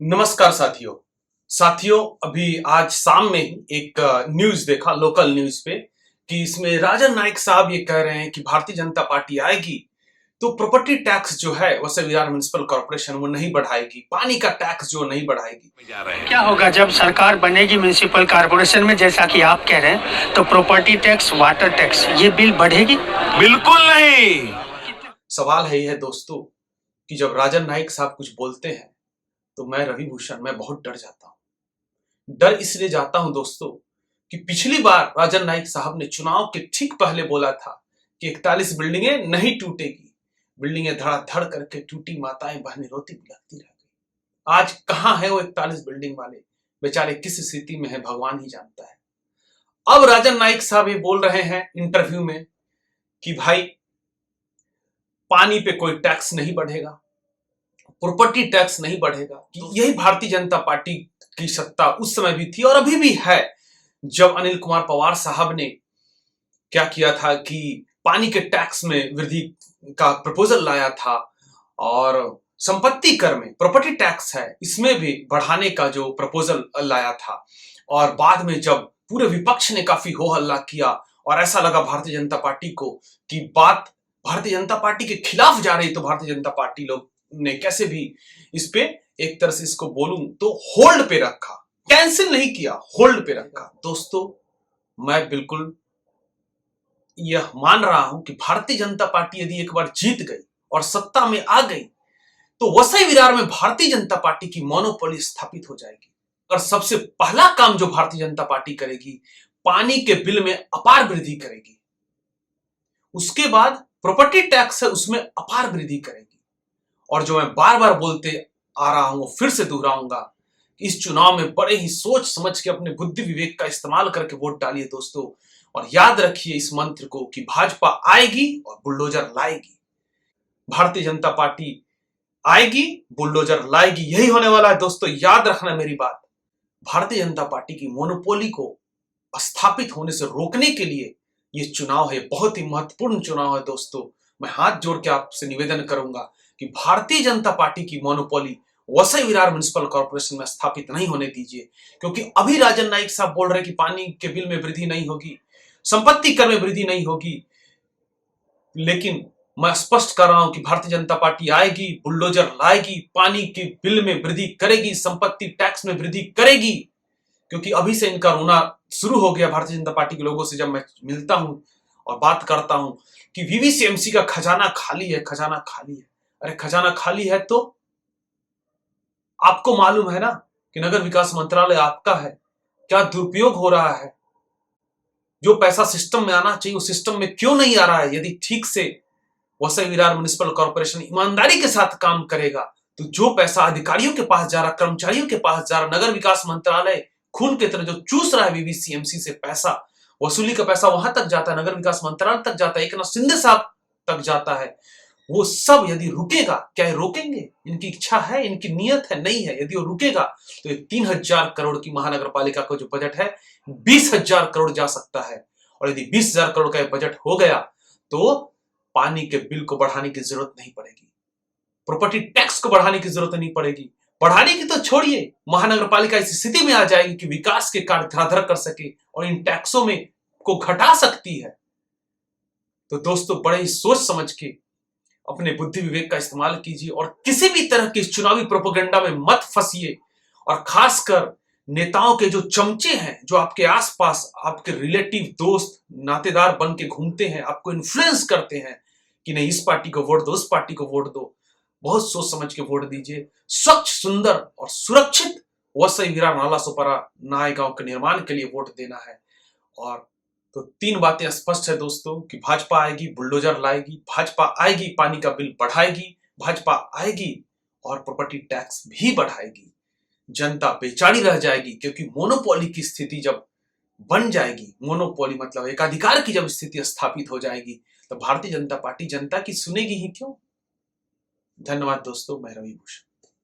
नमस्कार साथियों। अभी आज शाम में ही एक न्यूज देखा लोकल न्यूज पे कि इसमें राजन नाईक साहब ये कह रहे हैं कि भारतीय जनता पार्टी आएगी तो प्रॉपर्टी टैक्स जो है वैसे विरार म्युनिसिपल कॉर्पोरेशन वो नहीं बढ़ाएगी, पानी का टैक्स जो नहीं बढ़ाएगी। क्या होगा जब सरकार बनेगी म्युनिसिपल कॉर्पोरेशन में, जैसा कि आप कह रहे हैं, तो प्रॉपर्टी टैक्स, वाटर टैक्स, ये बिल बढ़ेगी? बिल्कुल नहीं। सवाल है यह दोस्तों कि जब राजन नाईक साहब कुछ बोलते हैं तो मैं रवि भूषण मैं बहुत डर जाता हूं। डर इसलिए जाता हूं दोस्तों कि पिछली बार राजन नाईक साहब ने चुनाव के ठीक पहले बोला था कि 41 बिल्डिंगें नहीं टूटेगी। बिल्डिंगें धड़ाधड़ करके टूटी, माताएं बहनें रोती बिलखती रह गई। आज कहां है वो 41 बिल्डिंग वाले, बेचारे किस स्थिति में है भगवान ही जानता है। अब राजन नाईक साहब ये बोल रहे हैं इंटरव्यू में कि भाई पानी पे कोई टैक्स नहीं बढ़ेगा, प्रॉपर्टी टैक्स नहीं बढ़ेगा। यही भारतीय जनता पार्टी की सत्ता उस समय भी थी और अभी भी है। जब अनिल कुमार पवार साहब ने क्या किया था कि पानी के टैक्स में वृद्धि का प्रपोजल लाया था और संपत्ति कर में प्रॉपर्टी टैक्स है इसमें भी बढ़ाने का जो प्रपोजल लाया था, और बाद में जब पूरे विपक्ष ने काफी हो हल्ला किया और ऐसा लगा भारतीय जनता पार्टी को कि बात भारतीय जनता पार्टी के खिलाफ जा रही, तो भारतीय जनता पार्टी लोग ने कैसे भी इस पे एक तरह से इसको बोलूं तो होल्ड पे रखा, कैंसिल नहीं किया, होल्ड पे रखा। दोस्तों मैं बिल्कुल यह मान रहा हूं कि भारतीय जनता पार्टी यदि एक बार जीत गई और सत्ता में आ गई तो वसई विरार में भारतीय जनता पार्टी की मोनोपोली स्थापित हो जाएगी। और सबसे पहला काम जो भारतीय जनता पार्टी करेगी, पानी के बिल में अपार वृद्धि करेगी। उसके बाद प्रॉपर्टी टैक्स है उसमें अपार वृद्धि करेगी। और जो मैं बार बार बोलते आ रहा हूं फिर से दोहराऊंगा, इस चुनाव में बड़े ही सोच समझ के अपने बुद्धि विवेक का इस्तेमाल करके वोट डालिए दोस्तों। और याद रखिए इस मंत्र को कि भाजपा आएगी और बुलडोजर लाएगी। भारतीय जनता पार्टी आएगी, बुलडोजर लाएगी, यही होने वाला है दोस्तों। याद रखना मेरी बात। भारतीय जनता पार्टी की मोनोपोली को स्थापित होने से रोकने के लिए ये चुनाव है, बहुत ही महत्वपूर्ण चुनाव है दोस्तों। मैं हाथ जोड़ के आपसे निवेदन करूंगा कि भारतीय जनता पार्टी की monopoly Vasai Virar municipal corporation में स्थापित नहीं होने दीजिए, क्योंकि अभी राजन नाईक साहब बोल रहे हैं कि पानी के बिल में वृद्धि नहीं होगी, संपत्ति कर में वृद्धि नहीं होगी, लेकिन मैं स्पष्ट कर रहा हूं कि भारतीय जनता पार्टी आएगी, बुलडोजर लाएगी, पानी के बिल में वृद्धि करेगी, संपत्ति टैक्स में वृद्धि करेगी। क्योंकि अभी से इनका रोना शुरू हो गया भारतीय जनता पार्टी के लोगों से जब मैं मिलता हूं और बात करता हूं कि वीवीसीएमसी का खजाना खाली है, खजाना खाली है। अरे खजाना खाली है तो आपको मालूम है ना कि नगर विकास मंत्रालय आपका है, क्या दुरुपयोग हो रहा है। जो पैसा सिस्टम में आना चाहिए वो सिस्टम में क्यों नहीं आ रहा है। यदि ठीक से वसई विरार म्युनिसिपल कॉर्पोरेशन ईमानदारी के साथ काम करेगा तो जो पैसा अधिकारियों के पास जा रहा, कर्मचारियों के पास जा रहा, नगर विकास मंत्रालय खून के तरह जो चूस रहा है वीवीसीएमसी से पैसा, वसूली का पैसा वहां तक जाता है, नगर विकास मंत्रालय तक जाता है, एकनाथ शिंदे साहब तक जाता है, वो सब यदि रुकेगा, क्या रोकेंगे? इनकी इच्छा है, इनकी नियत है, नहीं है। यदि वो रुकेगा तो 3000 करोड़ की महानगर पालिका का जो बजट है 20,000 करोड़ जा सकता है। और यदि 20,000 करोड़ का बजट हो गया तो पानी के बिल को बढ़ाने की जरूरत नहीं पड़ेगी, प्रॉपर्टी टैक्स को बढ़ाने की जरूरत नहीं पड़ेगी। बढ़ाने की तो छोड़िए, महानगर पालिका इस स्थिति में आ जाएगी कि विकास के कार्य धराधर कर सके और इन टैक्सों में को घटा सकती है। तो दोस्तों बड़े ही सोच समझ के अपने बुद्धि विवेक का इस्तेमाल कीजिए और किसी भी तरह की चुनावी प्रोपेगेंडा में मत फंसिए। और खासकर नेताओं के जो चमचे हैं, जो आपके आसपास आपके रिलेटिव दोस्त नातेदार बन के घूमते हैं, आपको इन्फ्लुएंस करते हैं कि नहीं इस पार्टी को वोट दो, उस पार्टी को वोट दो, बहुत सोच समझ के वोट दीजिए। स्वच्छ, सुंदर और सुरक्षित वसई विरार नाला सोपारा नए गांव के निर्माण के लिए वोट देना है। और तो 3 बातें स्पष्ट है दोस्तों कि भाजपा आएगी, बुलडोजर लाएगी, भाजपा आएगी, पानी का बिल बढ़ाएगी, भाजपा आएगी और प्रॉपर्टी टैक्स भी बढ़ाएगी। जनता बेचारी रह जाएगी, क्योंकि मोनोपोली की स्थिति जब बन जाएगी, मोनोपोली मतलब एकाधिकार की जब स्थिति स्थापित हो जाएगी, तो भारतीय जनता पार्टी जनता की सुनेगी ही क्यों। धन्यवाद दोस्तों, मैं रवि भूषण।